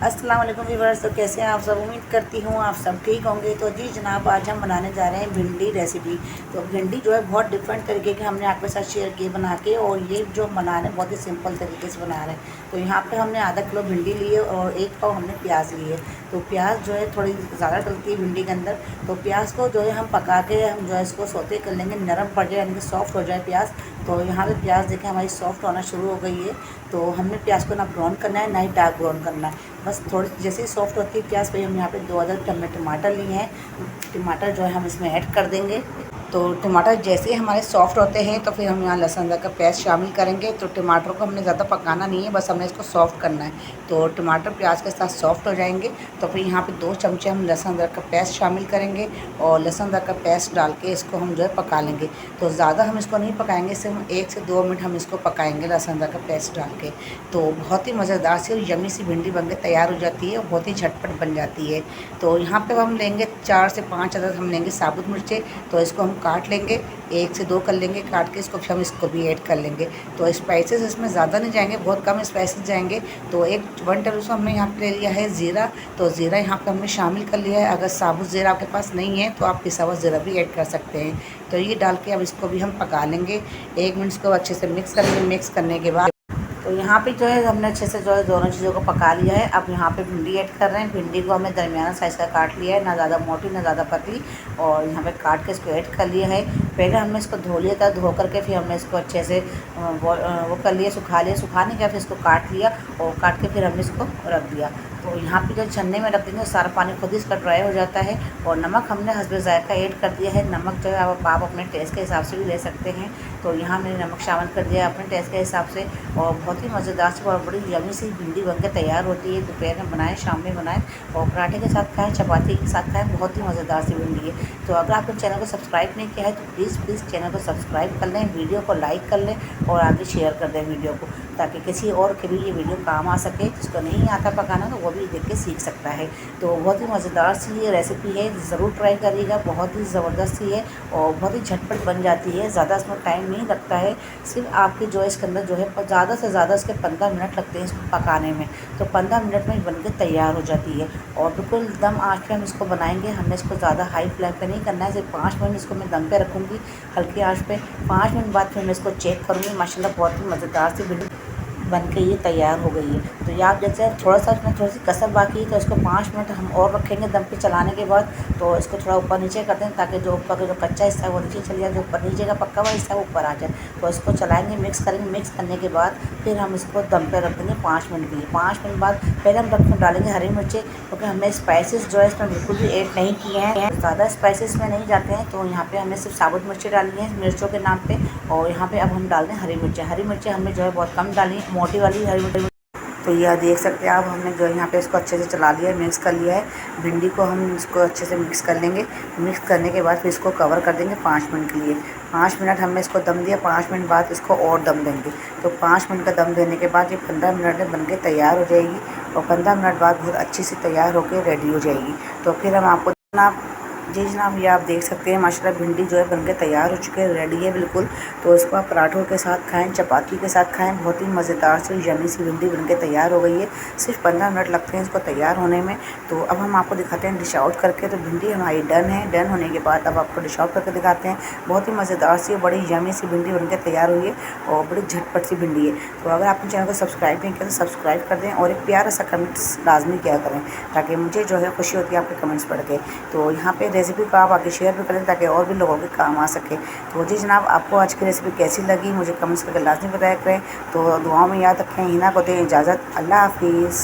अस्सलाम वालेकुम व्यूअर्स। तो कैसे हैं आप सब? उम्मीद करती हूँ आप सब ठीक होंगे। तो जी जनाब, आज हम बनाने जा रहे हैं भिंडी रेसिपी। तो भिंडी जो है बहुत डिफरेंट तरीके के हमने आपके साथ शेयर किए बना के, और ये जो बना रहे हैं बहुत ही सिंपल तरीके से बना रहे हैं। तो यहाँ पे हमने आधा किलो भिंडी ली है और 1 पाव हमने प्याज लिए। तो प्याज जो है थोड़ी ज़्यादा डलती है भिंडी के अंदर। तो प्याज को जो है हम पका के हम जो है इसको सौते कर लेंगे, नरम पड़ जाए यानी कि सॉफ्ट हो जाए प्याज। तो यहाँ पे प्याज देखें हमारी सॉफ्ट होना शुरू हो गई है। तो हमने प्याज को ना ब्राउन करना है ना ही डार्क ब्राउन करना है, बस थोड़ी जैसे ही सॉफ्ट होती है प्याज पे हम यहाँ पे 2 अदर टमाटर लिए हैं। टमाटर जो है हम इसमें ऐड कर देंगे। तो टमाटर जैसे ही हमारे सॉफ्ट होते हैं तो फिर हम यहाँ लहसुन अदरक का पेस्ट शामिल करेंगे। तो टमाटर को हमने ज़्यादा पकाना नहीं है, बस हमें इसको सॉफ्ट करना है। तो टमाटर प्याज के साथ सॉफ्ट हो जाएंगे तो फिर यहाँ पे 2 चमचे हम लहसुन अदरक का पेस्ट शामिल करेंगे, और लहसुन अदरक का पेस्ट डाल के इसको हम जो है पका लेंगे। तो ज़्यादा हम इसको नहीं पकाएंगे, सिर्फ 1 से 2 मिनट हम इसको पकाएंगे लहसुन अदरक का पेस्ट डाल के। तो बहुत ही मज़ेदार सी और यम्मी सी भिंडी बनकर तैयार हो जाती है और बहुत ही झटपट बन जाती है। तो यहाँ पर हम लेंगे 4 से 5 अदद हम लेंगे साबुत मिर्चें। तो इसको हम काट लेंगे, 1 से 2 कर लेंगे काट के इसको, फिर हम इसको भी ऐड कर लेंगे। तो स्पाइसेस इसमें ज़्यादा नहीं जाएंगे, बहुत कम स्पाइसेस जाएंगे। तो 1 टेबल स्पून हमने यहाँ पे ले लिया है ज़ीरा। तो ज़ीरा यहाँ पे हमने शामिल कर लिया है। अगर साबुत ज़ीरा आपके पास नहीं है तो आप पिसा हुआ ज़ीरा भी ऐड कर सकते हैं। तो ये डाल के अब इसको भी हम पका लेंगे 1 मिनट, इसको अच्छे से मिक्स करेंगे। मिक्स करने के बाद तो यहाँ पे जो है हमने अच्छे से जो है दोनों चीज़ों को पका लिया है। अब यहाँ पे भिंडी ऐड कर रहे हैं। भिंडी को हमने दरमियाना साइज़ का काट लिया है, ना ज़्यादा मोटी ना ज़्यादा पतली, और यहाँ पे काट के इसको ऐड कर लिया है। पहले हमने इसको धो लिया था, धो करके फिर हमने इसको अच्छे से वो कर लिया, सुखा लिया। सुखाने के फिर इसको काट लिया, और काट के फिर हमने इसको रख दिया। तो यहाँ पे जो छन्ने में रख देंगे सारा पानी खुद ही इसका ड्राई हो जाता है। और नमक हमने हस्बे ज़ायका ऐड कर दिया है। नमक जो है आप अपने टेस्ट के हिसाब से भी ले सकते हैं। तो यहाँ मैंने नमक शामिल कर दिया अपने टेस्ट के हिसाब से। और बहुत ही मज़ेदार से और बड़ी यम्मी सी भिंडी बनकर तैयार होती है। दोपहर में बनाएं, शाम में बनाएं, और पराठे के साथ खाएं, चपाती के साथ खाएं। बहुत ही मज़ेदार सी भिंडी है। तो अगर आपने चैनल को सब्सक्राइब नहीं किया है तो प्लीज़ चैनल को सब्सक्राइब कर लें, वीडियो को लाइक कर लें और आगे शेयर कर दें वीडियो को, ताकि किसी और के भी ये वीडियो काम आ सके। जिसको नहीं आता पकाना तो वो भी देख के सीख सकता है। तो बहुत ही मज़ेदार सी ये रेसिपी है, ज़रूर ट्राई करिएगा। बहुत ही ज़बरदस्त सी है और बहुत ही झटपट बन जाती है। ज़्यादा इसमें टाइम नहीं लगता है, सिर्फ आपकी जो इसके अंदर जो है ज़्यादा से ज़्यादा इसके 15 मिनट लगते हैं इसको पकाने में। तो 15 मिनट में बन के तैयार हो जाती है। और बिल्कुल दम आँच पे हम इसको बनाएंगे। हमने इसको ज़्यादा हाई फ्लेम पे नहीं करना है, सिर्फ 5 मिनट इसको मैं दम पे रखूँगी हल्की आँच पे। 5 मिनट बाद फिर मैं इसको चेक करूँगी। माशाल्लाह बहुत ही मज़ेदार सी भिंडी बन के ये तैयार हो गई है। तो ये आप जैसे थोड़ा सा इसमें थोड़ी सी कसर बाकी है, तो इसको 5 मिनट हम और रखेंगे दम पे चलाने के बाद। तो इसको थोड़ा ऊपर नीचे करते हैं ताकि जो ऊपर का जो कच्चा हिस्सा है वो नीचे चले जाए, जो ऊपर नीचे का पक्का हुआ हिस्सा है वो ऊपर आ जाए। तो इसको चलाएंगे, मिक्स करेंगे। मिक्स करने के बाद फिर हम इसको दम पे रख देंगे 5 मिनट के लिए। 5 मिनट बाद पहले हम डालेंगे हरी मिर्चें, क्योंकि हमने स्पाइसेस जो है इसमें बिल्कुल भी ऐड नहीं किए हैं। ज़्यादा स्पाइसेस में नहीं जाते हैं। तो यहाँ पे हमने सिर्फ साबुत मिर्चें डाली हैं मिर्चों के नाम पे। और यहाँ पे अब हम डाल दें हरी मिर्चें। हरी मिर्चें हमने जो है बहुत कम डाली, मोटी वाली हरी मिर्च। तो यह देख सकते हैं आप, हमने जो यहाँ पे इसको अच्छे से चला लिया है, मिक्स कर लिया है। भिंडी को हम इसको अच्छे से मिक्स कर लेंगे। मिक्स करने के बाद फिर इसको कवर कर देंगे 5 मिनट के लिए। 5 मिनट हमने इसको दम दिया, 5 मिनट बाद इसको और दम देंगे। तो 5 मिनट का दम देने के बाद ये 15 मिनट में बनके तैयार हो जाएगी। और 15 मिनट बाद बहुत अच्छी सी तैयार होकर रेडी हो जाएगी। तो फिर हम आपको जी जनाब, ये आप देख सकते हैं माशाल्लाह भिंडी जो है बनके तैयार हो चुकी है, रेडी है बिल्कुल। तो इसको आप पराठों के साथ खाएं, चपाती के साथ खाएं। बहुत ही मज़ेदार से यम्मी सी भिंडी बनके तैयार हो गई है। सिर्फ 15 मिनट लगते हैं इसको तैयार होने में। तो अब हम आपको दिखाते हैं डिश आउट करके। तो भिंडी हमारी डन है। डन होने के बाद अब आपको डिश आउट करके दिखाते हैं। बहुत ही मज़ेदार सी बड़ी यम्मी सी भिंडी बनकर तैयार हुई है और बड़ी झटपट सी भिंडी है। तो अगर आपने चैनल को सब्सक्राइब नहीं किया तो सब्सक्राइब कर दें, और एक प्यारा सा कमेंट्स लाजमी किया करें, ताकि मुझे जो है खुशी होती है आपके कमेंट्स पढ़ के। तो यहाँ पे रेसिपी को आप आगे शेयर भी करें ताकि और भी लोगों के काम आ सके। तो जी जनाब, आपको आज की रेसिपी कैसी लगी मुझे कमेंट्स करके लाजमी बताया करें। तो दुआओं में याद रखें। हिना को दें इजाज़त। अल्लाह हाफिज़।